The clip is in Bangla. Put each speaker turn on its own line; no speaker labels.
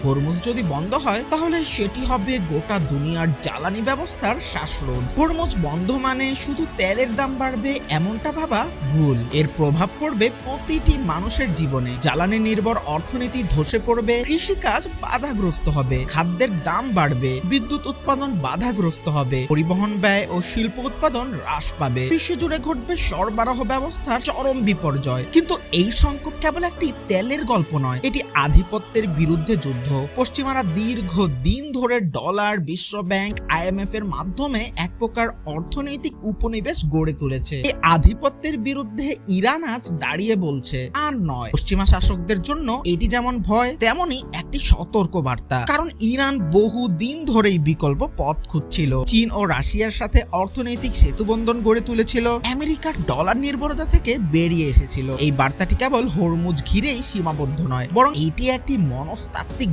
হরমুজ যদি বন্ধ হয় তাহলে সেটি হবে গোটা দুনিয়ার জ্বালানি ব্যবস্থার শ্বাসরোধ। হরমুজ বন্ধ মানে শুধু তেলের দাম বাড়বে এমনটা ভাবা ভুল। এর প্রভাব পড়বে প্রতিটি মানুষের জীবনে। জ্বালানি নির্ভর অর্থনীতি ধসে পড়বে, কৃষিকাজ বাধাগ্রস্ত হবে, খাদ্যের দাম বাড়বে, বিদ্যুৎ উৎপাদন বাধাগ্রস্ত হবে, পরিবহন ব্যয় ও শিল্প উৎপাদন হ্রাস পাবে, বিশ্বজুড়ে ঘটবে সরবরাহ ব্যবস্থার চরম বিপর্যয়। কিন্তু এই সংকট কেবল একটি তেলের গল্প নয়, এটি আধিপত্যের বিরুদ্ধে যুদ্ধ। পশ্চিমারা দীর্ঘ দিন ধরে ডলার, বিশ্ব ব্যাংক, IMF এর মাধ্যমে এক প্রকার অর্থনৈতিক উপনিবেশ গড়ে তুলেছে। এই আধিপত্যের বিরুদ্ধে ইরান আজ দাঁড়িয়ে বলছে আর নয়। পশ্চিমা শাসকদের জন্য এটি যেমন ভয় তেমনি একটি সতর্ক বার্তা, কারণ ইরান বহু দিন ধরেই বিকল্প পথ খুঁজছিল। চীন ও রাশিয়ার সাথে অর্থনৈতিক সেতুবন্ধন গড়ে তুলেছিল, আমেরিকার ডলার নির্ভরতা থেকে বেরিয়ে এসেছিল। এই বার্তাটি কেবল হরমুজ ঘিরেই সীমাবদ্ধ নয়, বরং এটি একটি মনস্তাত্ত্বিক